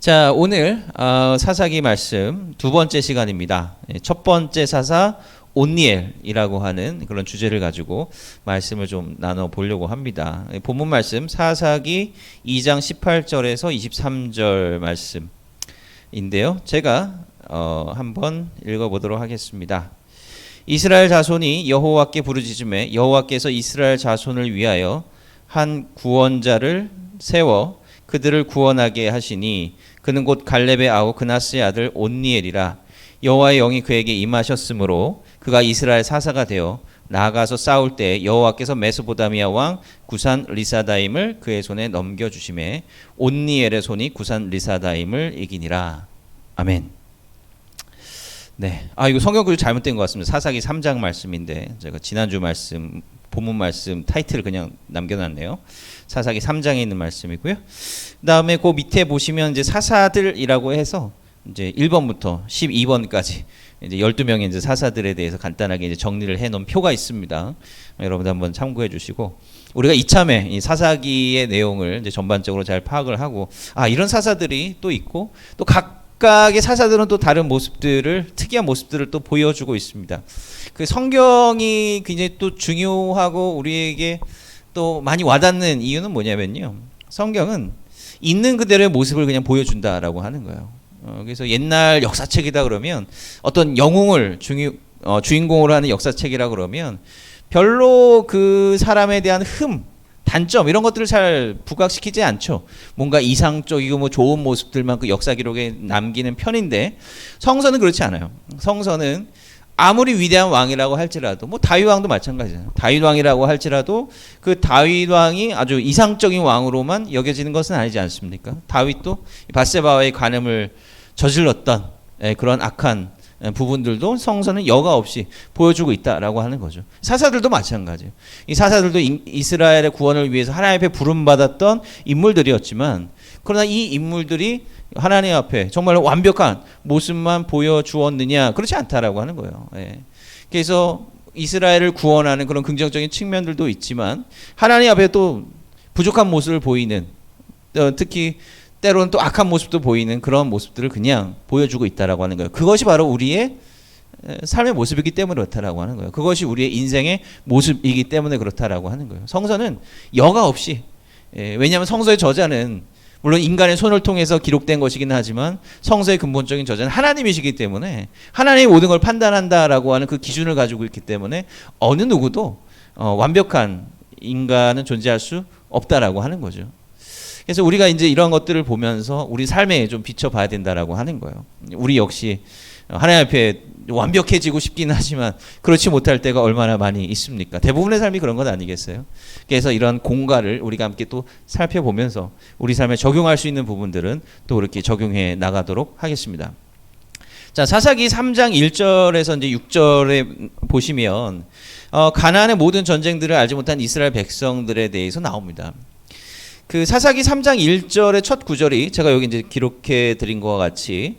자, 오늘 사사기 말씀 두 번째 시간입니다. 첫 번째 사사 온니엘이라고 하는 그런 주제를 가지고 말씀을 좀 나눠 보려고 합니다. 본문 말씀 사사기 2장 18절에서 23절 말씀인데요. 제가 한번 읽어보도록 하겠습니다. 이스라엘 자손이 여호와께 부르짖음에 여호와께서 이스라엘 자손을 위하여 한 구원자를 세워 그들을 구원하게 하시니 그는 곧 갈렙의 아우 그나스의 아들 온니엘이라. 여호와의 영이 그에게 임하셨으므로 그가 이스라엘 사사가 되어 나아가서 싸울 때 여호와께서 메소포타미아 왕 구산 리사다임을 그의 손에 넘겨주심에 온니엘의 손이 구산 리사다임을 이기니라. 아멘. 네, 이거 성경 구절 잘못된 것 같습니다. 사사기 3장 말씀인데 제가 지난주 말씀 본문 말씀 타이틀을 그냥 남겨놨네요. 사사기 3장에 있는 말씀이고요. 그다음에 그 밑에 보시면 이제 사사들이라고 해서 이제 1번부터 12번까지 이제 12명의 이제 사사들에 대해서 간단하게 이제 정리를 해 놓은 표가 있습니다. 여러분들 한번 참고해 주시고 우리가 이참에 이 사사기의 내용을 이제 전반적으로 잘 파악을 하고 이런 사사들이 또 있고 또 각각의 사사들은 또 다른 모습들을 특이한 모습들을 또 보여주고 있습니다. 그 성경이 굉장히 또 중요하고 우리에게 또 많이 와닿는 이유는 뭐냐면요. 성경은 있는 그대로의 모습을 그냥 보여준다라고 하는 거예요. 그래서 옛날 역사책이다 그러면 어떤 영웅을 주인공으로 하는 역사책이라 그러면 별로 그 사람에 대한 단점 이런 것들을 잘 부각시키지 않죠. 뭔가 이상적이고 뭐 좋은 모습들만 그 역사 기록에 남기는 편인데 성서는 그렇지 않아요. 성서는 아무리 위대한 왕이라고 할지라도 뭐 다윗 왕도 마찬가지잖아요. 다윗 왕이라고 할지라도 그 다윗 왕이 아주 이상적인 왕으로만 여겨지는 것은 아니지 않습니까? 다윗도 밧세바와의 간음을 저질렀던 그런 악한 부분들도 성서는 여과 없이 보여주고 있다라고 하는 거죠. 사사들도 마찬가지예요. 이 사사들도 이스라엘의 구원을 위해서 하나님 앞에 부름받았던 인물들이었지만 그러나 이 인물들이 하나님 앞에 정말 완벽한 모습만 보여주었느냐? 그렇지 않다라고 하는 거예요. 그래서 이스라엘을 구원하는 그런 긍정적인 측면들도 있지만 하나님 앞에 또 부족한 모습을 보이는 특히 때로는 또 악한 모습도 보이는 그런 모습들을 그냥 보여주고 있다라고 하는 거예요. 그것이 바로 우리의 삶의 모습이기 때문에 그렇다라고 하는 거예요. 그것이 우리의 인생의 모습이기 때문에 그렇다라고 하는 거예요. 성서는 여과 없이 왜냐하면 성서의 저자는 물론 인간의 손을 통해서 기록된 것이긴 하지만 성서의 근본적인 저자는 하나님이시기 때문에 하나님이 모든 걸 판단한다라고 하는 그 기준을 가지고 있기 때문에 어느 누구도 완벽한 인간은 존재할 수 없다라고 하는 거죠. 그래서 우리가 이제 이런 것들을 보면서 우리 삶에 좀 비춰봐야 된다라고 하는 거예요. 우리 역시 하나님 앞에 완벽해지고 싶긴 하지만 그렇지 못할 때가 얼마나 많이 있습니까? 대부분의 삶이 그런 건 아니겠어요? 그래서 이런 공과를 우리가 함께 또 살펴보면서 우리 삶에 적용할 수 있는 부분들은 또 그렇게 적용해 나가도록 하겠습니다. 자, 사사기 3장 1절에서 이제 6절에 보시면 가나안의 모든 전쟁들을 알지 못한 이스라엘 백성들에 대해서 나옵니다. 그 사사기 3장 1절의 첫 구절이 제가 여기 이제 기록해 드린 것과 같이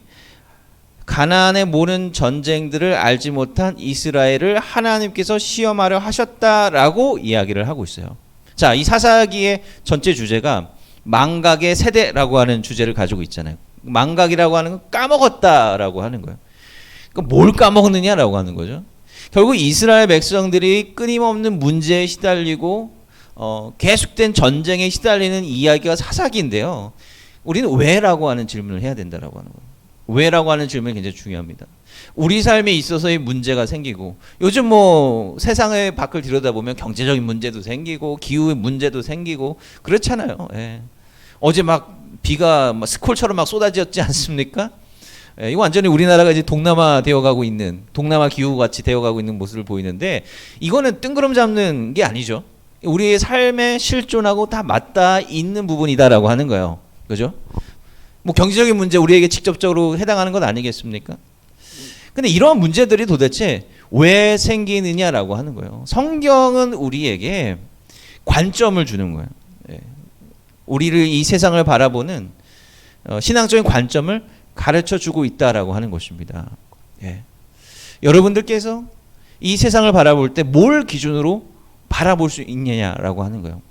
가나안의 모든 전쟁들을 알지 못한 이스라엘을 하나님께서 시험하려 하셨다라고 이야기를 하고 있어요. 자, 이 사사기의 전체 주제가 망각의 세대라고 하는 주제를 가지고 있잖아요. 망각이라고 하는 건 까먹었다라고 하는 거예요. 그러니까 뭘 까먹느냐라고 하는 거죠. 결국 이스라엘 백성들이 끊임없는 문제에 시달리고 계속된 전쟁에 시달리는 이야기가 사사기인데요. 우리는 왜라고 하는 질문을 해야 된다라고 하는 거예요. 왜라고 하는 질문이 굉장히 중요합니다. 우리 삶에 있어서의 문제가 생기고 요즘 뭐 세상의 밖을 들여다보면 경제적인 문제도 생기고 기후의 문제도 생기고 그렇잖아요. 어제 막 비가 스콜처럼 막 쏟아졌지 않습니까? 이거 완전히 우리나라가 이제 동남아 되어가고 있는 동남아 기후 같이 되어가고 있는 모습을 보이는데 이거는 뜬구름 잡는 게 아니죠. 우리의 삶에 실존하고 다 맞닿아 있는 부분이다라고 하는 거예요. 그죠? 뭐 경제적인 문제 우리에게 직접적으로 해당하는 건 아니겠습니까? 근데 이런 문제들이 도대체 왜 생기느냐라고 하는 거예요. 성경은 우리에게 관점을 주는 거예요. 우리를 이 세상을 바라보는 신앙적인 관점을 가르쳐 주고 있다라고 하는 것입니다. 여러분들께서 이 세상을 바라볼 때 뭘 기준으로 바라볼 수 있느냐라고 하는 거예요.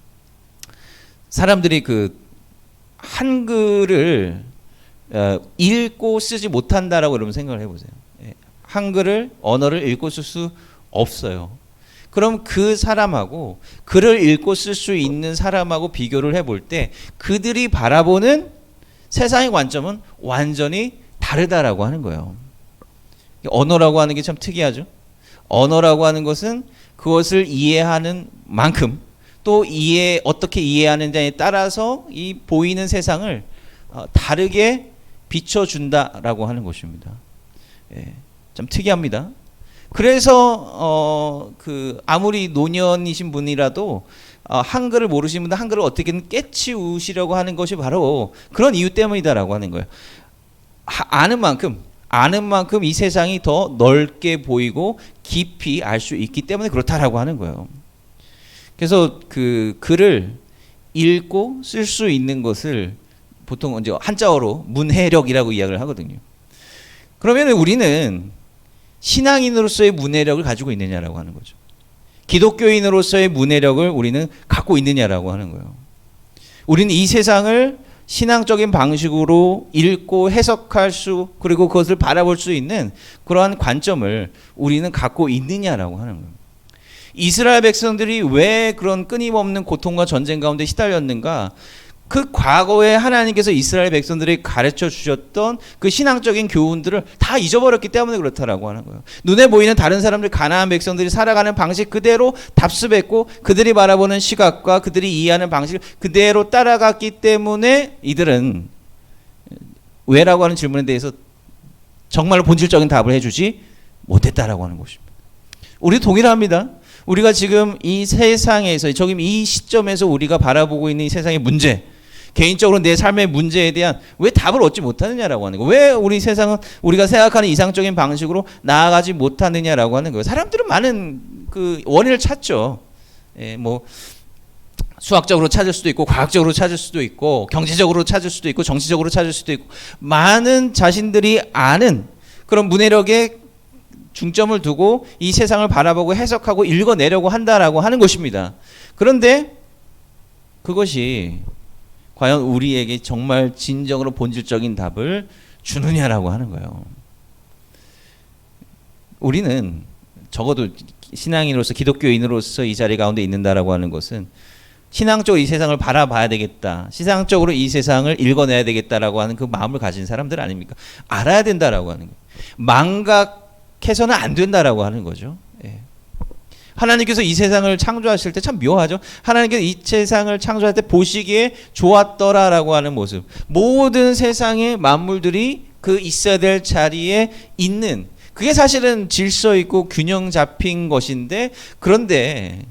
사람들이 그 한글을 읽고 쓰지 못한다라고 여러분 생각을 해보세요. 예. 한글을 언어를 읽고 쓸 수 없어요. 그럼 그 사람하고 글을 읽고 쓸 수 있는 사람하고 비교를 해볼 때 그들이 바라보는 세상의 관점은 완전히 다르다라고 하는 거예요. 언어라고 하는 게 참 특이하죠. 언어라고 하는 것은 그것을 이해하는 만큼 또 어떻게 이해하느냐에 따라서 이 보이는 세상을 다르게 비춰준다라고 하는 것입니다. 예, 참 특이합니다. 그래서 아무리 노년이신 분이라도 한글을 모르시는 분들 한글을 어떻게든 깨치우시려고 하는 것이 바로 그런 이유 때문이다라고 하는 거예요. 아는 만큼 이 세상이 더 넓게 보이고 깊이 알 수 있기 때문에 그렇다라고 하는 거예요. 그래서 그 글을 읽고 쓸 수 있는 것을 보통 이제 한자어로 문해력이라고 이야기를 하거든요. 그러면 우리는 신앙인으로서의 문해력을 가지고 있느냐라고 하는 거죠. 기독교인으로서의 문해력을 우리는 갖고 있느냐라고 하는 거예요. 우리는 이 세상을 신앙적인 방식으로 읽고 해석할 수 그리고 그것을 바라볼 수 있는 그러한 관점을 우리는 갖고 있느냐라고 하는 거예요. 이스라엘 백성들이 왜 그런 끊임없는 고통과 전쟁 가운데 시달렸는가? 그 과거에 하나님께서 이스라엘 백성들이 가르쳐 주셨던 그 신앙적인 교훈들을 다 잊어버렸기 때문에 그렇다라고 하는 거예요. 눈에 보이는 다른 사람들, 가나안 백성들이 살아가는 방식 그대로 답습했고 그들이 바라보는 시각과 그들이 이해하는 방식을 그대로 따라갔기 때문에 이들은 왜라고 하는 질문에 대해서 정말로 본질적인 답을 해주지 못했다라고 하는 것입니다. 우리 동일합니다. 우리가 지금 이 세상에서 지금 이 시점에서 우리가 바라보고 있는 이 세상의 문제, 개인적으로 내 삶의 문제에 대한 왜 답을 얻지 못하느냐라고 하는 거예요. 왜 우리 세상은 우리가 생각하는 이상적인 방식으로 나아가지 못하느냐라고 하는 거예요. 사람들은 많은 그 원인을 찾죠. 예, 뭐 수학적으로 찾을 수도 있고 과학적으로 찾을 수도 있고 경제적으로 찾을 수도 있고 정치적으로 찾을 수도 있고 많은 자신들이 아는 그런 문해력에 중점을 두고 이 세상을 바라보고 해석하고 읽어내려고 한다라고 하는 것입니다. 그런데 그것이 과연 우리에게 정말 진정으로 본질적인 답을 주느냐라고 하는 거예요. 우리는 적어도 신앙인으로서 기독교인으로서 이 자리 가운데 있는다라고 하는 것은 신앙적으로 이 세상을 바라봐야 되겠다. 신앙적으로 이 세상을 읽어내야 되겠다라고 하는 그 마음을 가진 사람들 아닙니까? 알아야 된다라고 하는 거예요. 망각해서는 안 된다라고 하는 거죠. 예. 하나님께서 이 세상을 창조하실 때 참 묘하죠. 하나님께서 이 세상을 창조할 때 보시기에 좋았더라라고 하는 모습. 모든 세상의 만물들이 그 있어야 될 자리에 있는 그게 사실은 질서 있고 균형 잡힌 것인데 그런데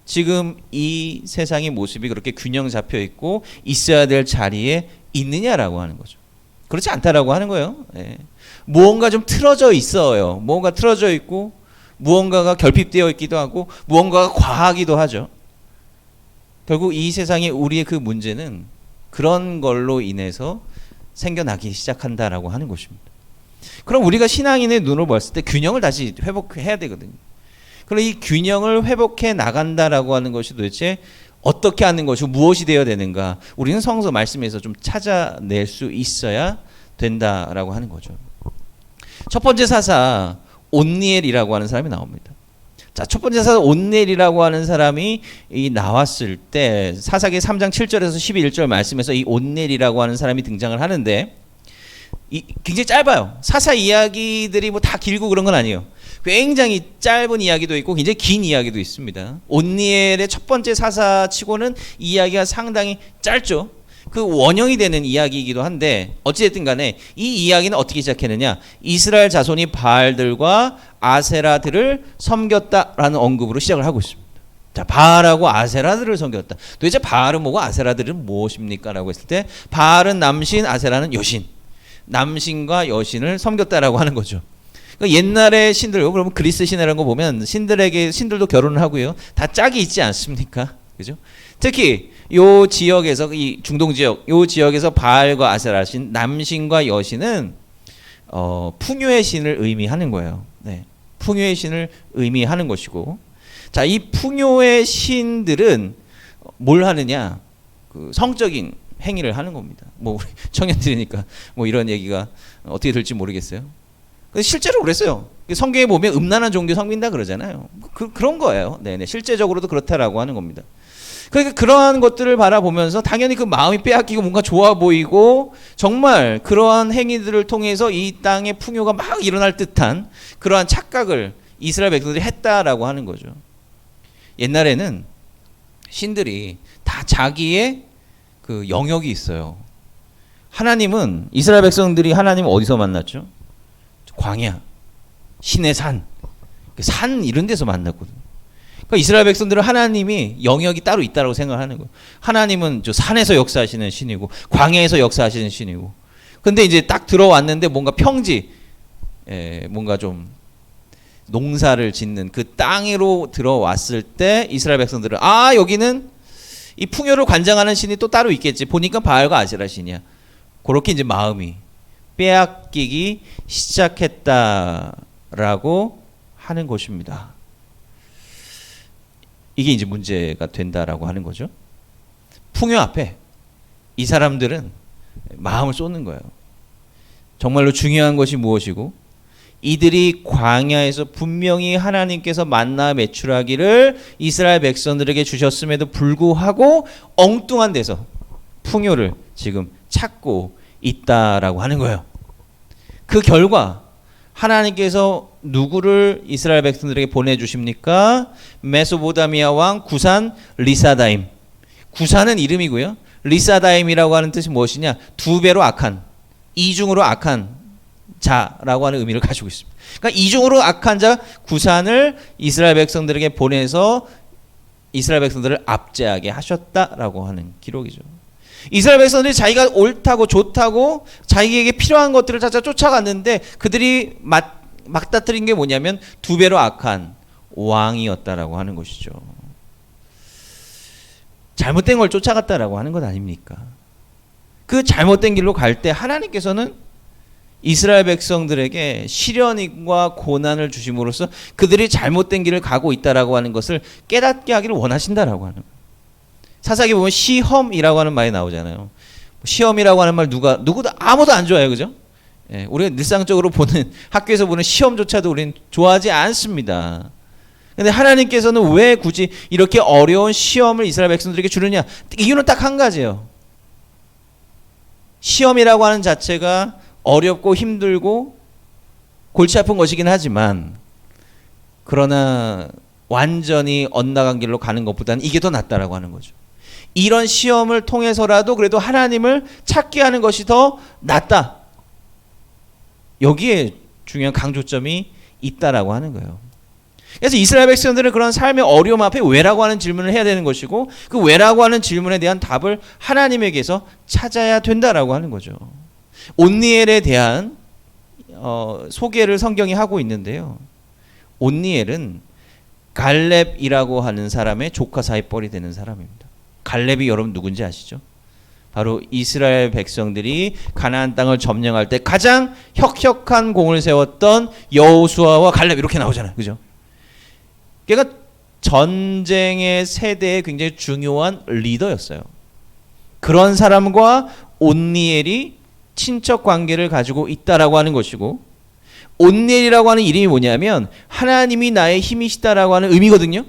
지금 이 세상의 모습이 그렇게 균형 잡혀 있고 있어야 될 자리에 있느냐라고 하는 거죠. 그렇지 않다라고 하는 거예요. 예. 무언가 좀 틀어져 있어요. 무언가 틀어져 있고 무언가가 결핍되어 있기도 하고 무언가가 과하기도 하죠. 결국 이 세상에 우리의 그 문제는 그런 걸로 인해서 생겨나기 시작한다라고 하는 것입니다. 그럼 우리가 신앙인의 눈으로 봤을 때 균형을 다시 회복해야 되거든요. 그럼 이 균형을 회복해 나간다라고 하는 것이 도대체 어떻게 하는 것이고 무엇이 되어야 되는가? 우리는 성서 말씀에서 좀 찾아낼 수 있어야 된다라고 하는 거죠. 첫 번째 사사 온니엘이라고 하는 사람이 나옵니다. 자, 첫 번째 사사 온니엘이라고 하는 사람이 나왔을 때 사사기 3장 7절에서 11절 말씀에서 이 온니엘이라고 하는 사람이 등장을 하는데 굉장히 짧아요. 사사 이야기들이 뭐 다 길고 그런 건 아니에요. 굉장히 짧은 이야기도 있고 굉장히 긴 이야기도 있습니다. 온니엘의 첫 번째 사사치고는 이야기가 상당히 짧죠. 그 원형이 되는 이야기이기도 한데 어찌됐든 간에 이 이야기는 어떻게 시작했느냐, 이스라엘 자손이 바알들과 아세라들을 섬겼다라는 언급으로 시작을 하고 있습니다. 자, 바알하고 아세라들을 섬겼다. 도대체 바알은 뭐고 아세라들은 무엇입니까? 라고 했을 때 바알은 남신, 아세라는 여신, 남신과 여신을 섬겼다라고 하는 거죠. 그러니까 옛날의 신들, 그러면 그리스 신이라는 거 보면 신들도 결혼을 하고요, 다 짝이 있지 않습니까? 그죠? 특히 요 지역에서, 이 중동 지역, 요 지역에서 바알과 아세라 신, 남신과 여신은 풍요의 신을 의미하는 거예요. 네, 풍요의 신을 의미하는 것이고, 자, 이 풍요의 신들은 뭘 하느냐? 그 성적인 행위를 하는 겁니다. 뭐 우리 청년들이니까 뭐 이런 얘기가 어떻게 될지 모르겠어요. 근데 실제로 그랬어요. 성경에 보면 음란한 종교 섬긴다 그러잖아요. 그런 거예요. 네네. 실제적으로도 그렇다라고 하는 겁니다. 그러니까 그러한 것들을 바라보면서 당연히 그 마음이 빼앗기고 뭔가 좋아 보이고 정말 그러한 행위들을 통해서 이 땅의 풍요가 막 일어날 듯한 그러한 착각을 이스라엘 백성들이 했다라고 하는 거죠. 옛날에는 신들이 다 자기의 그 영역이 있어요. 하나님은 이스라엘 백성들이 하나님을 어디서 만났죠? 광야, 신의 산, 산 이런 데서 만났거든요. 그러니까 이스라엘 백성들은 하나님이 영역이 따로 있다고 생각하는 거예요. 하나님은 저 산에서 역사하시는 신이고 광야에서 역사하시는 신이고. 근데 이제 딱 들어왔는데 뭔가 평지, 뭔가 좀 농사를 짓는 그 땅으로 들어왔을 때 이스라엘 백성들은 여기는 이 풍요를 관장하는 신이 또 따로 있겠지. 보니까 바알과 아세라 신이야. 그렇게 이제 마음이 빼앗기기 시작했다라고 하는 것입니다. 이게 이제 문제가 된다라고 하는 거죠. 풍요 앞에 이 사람들은 마음을 쏟는 거예요. 정말로 중요한 것이 무엇이고 이들이 광야에서 분명히 하나님께서 만나 매출하기를 이스라엘 백성들에게 주셨음에도 불구하고 엉뚱한 데서 풍요를 지금 찾고 있다라고 하는 거예요. 그 결과 하나님께서 누구를 이스라엘 백성들에게 보내주십니까? 메소보다미아 왕 구산 리사다임. 구산은 이름이고요. 리사다임이라고 하는 뜻이 무엇이냐? 두 배로 악한, 이중으로 악한 자라고 하는 의미를 가지고 있습니다. 그러니까 이중으로 악한 자 구산을 이스라엘 백성들에게 보내서 이스라엘 백성들을 압제하게 하셨다라고 하는 기록이죠. 이스라엘 백성들이 자기가 옳다고 좋다고 자기에게 필요한 것들을 찾아 쫓아갔는데 그들이 막다트린 게 뭐냐면 두 배로 악한 왕이었다라고 하는 것이죠. 잘못된 걸 쫓아갔다라고 하는 것 아닙니까? 그 잘못된 길로 갈 때 하나님께서는 이스라엘 백성들에게 시련과 고난을 주심으로써 그들이 잘못된 길을 가고 있다라고 하는 것을 깨닫게 하기를 원하신다라고 하는 거예요. 사사기 보면 시험이라고 하는 말이 나오잖아요. 시험이라고 하는 말 누구도 아무도 안 좋아해요. 그죠? 우리가 일상적으로 보는 학교에서 보는 시험조차도 우리는 좋아하지 않습니다. 근데 하나님께서는 왜 굳이 이렇게 어려운 시험을 이스라엘 백성들에게 주느냐? 이유는 딱 한 가지예요. 시험이라고 하는 자체가 어렵고 힘들고 골치 아픈 것이긴 하지만 그러나 완전히 엇나간 길로 가는 것보다는 이게 더 낫다라고 하는 거죠. 이런 시험을 통해서라도 그래도 하나님을 찾게 하는 것이 더 낫다. 여기에 중요한 강조점이 있다라고 하는 거예요. 그래서 이스라엘 백성들은 그런 삶의 어려움 앞에 왜라고 하는 질문을 해야 되는 것이고 그 왜라고 하는 질문에 대한 답을 하나님에게서 찾아야 된다라고 하는 거죠. 온니엘에 대한 소개를 성경이 하고 있는데요. 온니엘은 갈렙이라고 하는 사람의 조카 사이뻘이 되는 사람입니다. 갈렙이 여러분 누군지 아시죠? 바로 이스라엘 백성들이 가나안 땅을 점령할 때 가장 혁혁한 공을 세웠던 여호수아와 갈렙 이렇게 나오잖아요. 그죠? 그러니까 전쟁의 세대에 굉장히 중요한 리더였어요. 그런 사람과 온니엘이 친척 관계를 가지고 있다라고 하는 것이고 온니엘이라고 하는 이름이 뭐냐면 하나님이 나의 힘이시다라고 하는 의미거든요.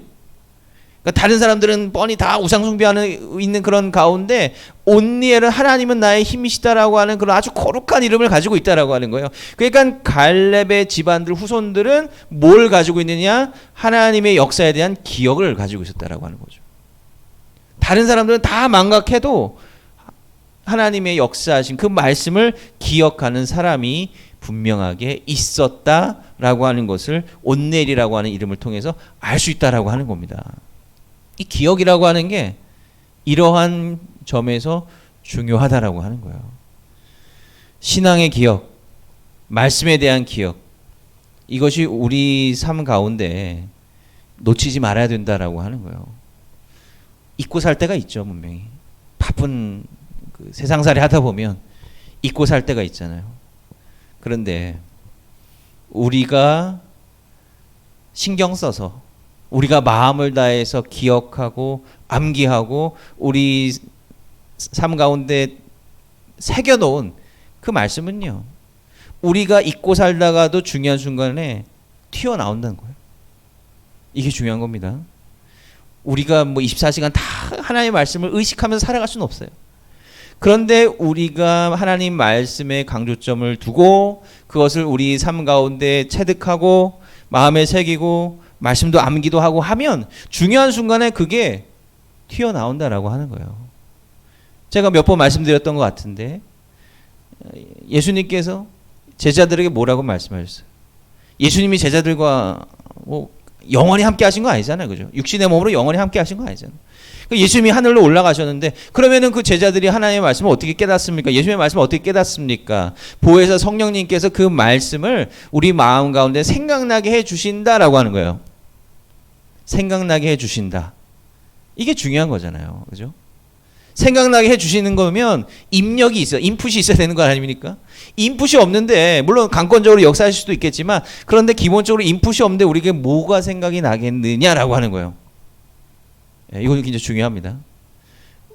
그러니까 다른 사람들은 뻔히 다 우상 숭배하는 있는 그런 가운데 온니엘은 하나님은 나의 힘이시다라고 하는 그런 아주 거룩한 이름을 가지고 있다라고 하는 거예요. 그러니까 갈렙의 집안들 후손들은 뭘 가지고 있느냐? 하나님의 역사에 대한 기억을 가지고 있었다라고 하는 거죠. 다른 사람들은 다 망각해도 하나님의 역사하신 그 말씀을 기억하는 사람이 분명하게 있었다라고 하는 것을 온니엘이라고 하는 이름을 통해서 알 수 있다라고 하는 겁니다. 이 기억이라고 하는 게 이러한 점에서 중요하다라고 하는 거예요. 신앙의 기억, 말씀에 대한 기억, 이것이 우리 삶 가운데 놓치지 말아야 된다라고 하는 거예요. 잊고 살 때가 있죠, 분명히. 바쁜 그 세상살이 하다 보면 잊고 살 때가 있잖아요. 그런데 우리가 신경 써서 우리가 마음을 다해서 기억하고 암기하고 우리 삶 가운데 새겨놓은 그 말씀은요, 우리가 잊고 살다가도 중요한 순간에 튀어나온다는 거예요. 이게 중요한 겁니다. 우리가 뭐 24시간 다 하나님의 말씀을 의식하면서 살아갈 수는 없어요. 그런데 우리가 하나님 말씀에 강조점을 두고 그것을 우리 삶 가운데 체득하고 마음에 새기고 말씀도 암기도 하고 하면 중요한 순간에 그게 튀어나온다라고 하는 거예요. 제가 몇 번 말씀드렸던 것 같은데 예수님께서 제자들에게 뭐라고 말씀하셨어요? 예수님이 제자들과 뭐 영원히 함께 하신 거 아니잖아요. 그죠? 육신의 몸으로 영원히 함께 하신 거 아니잖아요. 예수님이 하늘로 올라가셨는데 그러면은 그 제자들이 하나님의 말씀을 어떻게 깨닫습니까? 예수님의 말씀을 어떻게 깨닫습니까? 보혜사 성령님께서 그 말씀을 우리 마음 가운데 생각나게 해 주신다라고 하는 거예요. 생각나게 해 주신다. 이게 중요한 거잖아요. 그죠? 생각나게 해 주시는 거면 입력이 있어요. 인풋이 있어야 되는 거 아닙니까? 인풋이 없는데 물론 강권적으로 역사하실 수도 있겠지만 그런데 기본적으로 인풋이 없는데 우리에게 뭐가 생각이 나겠느냐라고 하는 거예요. 이건 굉장히 중요합니다.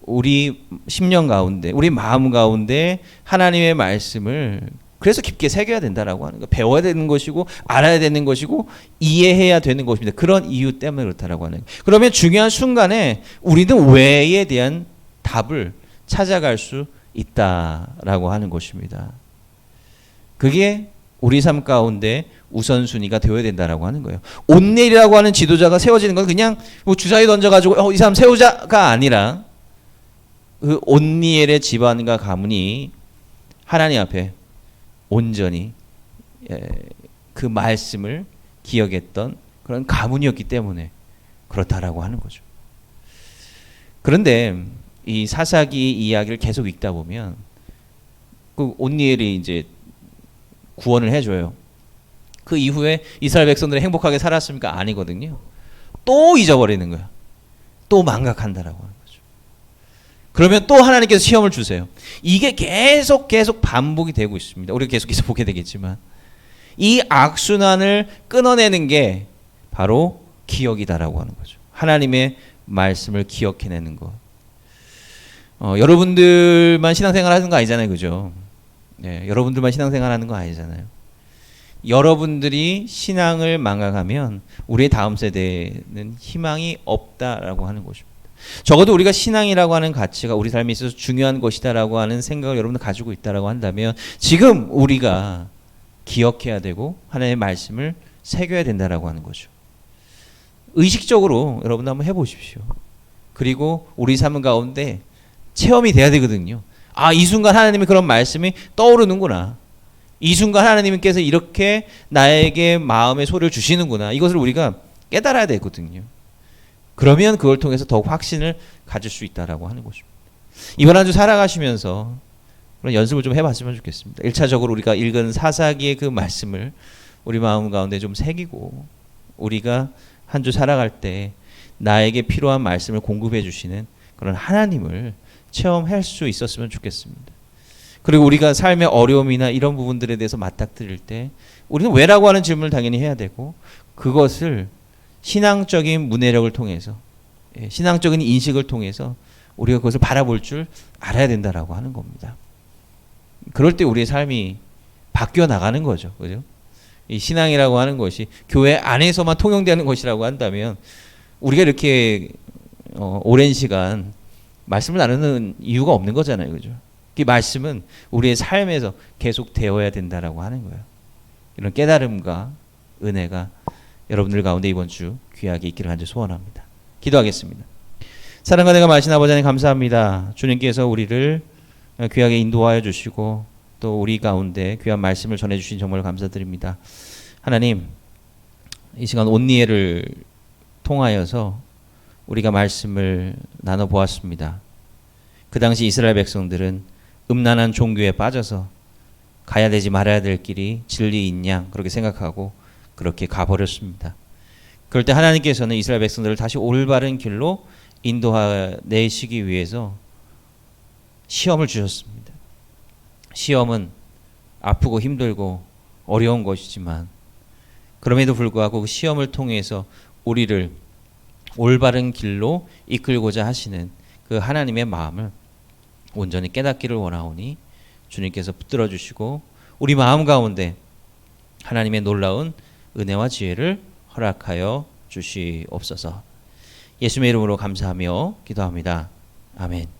우리 심령 가운데 우리 마음 가운데 하나님의 말씀을 그래서 깊게 새겨야 된다라고 하는 거. 배워야 되는 것이고 알아야 되는 것이고 이해해야 되는 것입니다. 그런 이유 때문에 그렇다라고 하는 거. 그러면 중요한 순간에 우리는 왜에 대한 답을 찾아갈 수 있다라고 하는 것입니다. 그게 우리 삶 가운데 우선순위가 되어야 된다라고 하는 거예요. 온넬이라고 하는 지도자가 세워지는 건 그냥 뭐 주사위 던져가지고 이 사람 세우자가 아니라 그 온니엘의 집안과 가문이 하나님 앞에 온전히 그 말씀을 기억했던 그런 가문이었기 때문에 그렇다라고 하는 거죠. 그런데 이 사사기 이야기를 계속 읽다 보면 그 온니엘이 이제 구원을 해줘요. 그 이후에 이스라엘 백성들이 행복하게 살았습니까? 아니거든요. 또 잊어버리는 거야. 또 망각한다라고 하는 거죠. 그러면 또 하나님께서 시험을 주세요. 이게 계속 반복이 되고 있습니다. 우리가 계속해서 보게 되겠지만 이 악순환을 끊어내는 게 바로 기억이다라고 하는 거죠. 하나님의 말씀을 기억해내는 것. 여러분들만 신앙생활 하는 거 아니잖아요. 그죠? 네, 여러분들만 신앙생활 하는 거 아니잖아요. 여러분들이 신앙을 망각하면 우리의 다음 세대는 희망이 없다라고 하는 것입니다. 적어도 우리가 신앙이라고 하는 가치가 우리 삶에 있어서 중요한 것이다라고 하는 생각을 여러분들 가지고 있다라고 한다면 지금 우리가 기억해야 되고 하나님의 말씀을 새겨야 된다라고 하는 거죠. 의식적으로 여러분 한번 해보십시오. 그리고 우리 삶 가운데 체험이 돼야 되거든요. 아, 이 순간 하나님의 그런 말씀이 떠오르는구나. 이 순간 하나님께서 이렇게 나에게 마음의 소리를 주시는구나. 이것을 우리가 깨달아야 되거든요. 그러면 그걸 통해서 더욱 확신을 가질 수 있다라고 하는 것입니다. 이번 한 주 살아가시면서 그런 연습을 좀 해봤으면 좋겠습니다. 1차적으로 우리가 읽은 사사기의 그 말씀을 우리 마음 가운데 좀 새기고 우리가 한 주 살아갈 때 나에게 필요한 말씀을 공급해 주시는 그런 하나님을 체험할 수 있었으면 좋겠습니다. 그리고 우리가 삶의 어려움이나 이런 부분들에 대해서 맞닥뜨릴 때 우리는 왜라고 하는 질문을 당연히 해야 되고 그것을 신앙적인 문해력을 통해서 신앙적인 인식을 통해서 우리가 그것을 바라볼 줄 알아야 된다라고 하는 겁니다. 그럴 때 우리의 삶이 바뀌어 나가는 거죠. 그죠? 이 신앙이라고 하는 것이 교회 안에서만 통용되는 것이라고 한다면 우리가 이렇게 오랜 시간 말씀을 나누는 이유가 없는 거잖아요. 그죠? 이 말씀은 우리의 삶에서 계속 되어야 된다라고 하는 거예요. 이런 깨달음과 은혜가 여러분들 가운데 이번 주 귀하게 있기를 간절히 소원합니다. 기도하겠습니다. 사랑과 내가 마신 아버지 하나님 감사합니다. 주님께서 우리를 귀하게 인도하여 주시고 또 우리 가운데 귀한 말씀을 전해주신 정말 감사드립니다. 하나님, 이 시간 온니엘을 통하여서 우리가 말씀을 나눠보았습니다. 그 당시 이스라엘 백성들은 음란한 종교에 빠져서 가야 되지 말아야 될 길이 진리인 양 그렇게 생각하고 그렇게 가버렸습니다. 그럴 때 하나님께서는 이스라엘 백성들을 다시 올바른 길로 인도하내시기 위해서 시험을 주셨습니다. 시험은 아프고 힘들고 어려운 것이지만 그럼에도 불구하고 그 시험을 통해서 우리를 올바른 길로 이끌고자 하시는 그 하나님의 마음을 온전히 깨닫기를 원하오니 주님께서 붙들어 주시고 우리 마음 가운데 하나님의 놀라운 은혜와 지혜를 허락하여 주시옵소서. 예수님의 이름으로 감사하며 기도합니다. 아멘.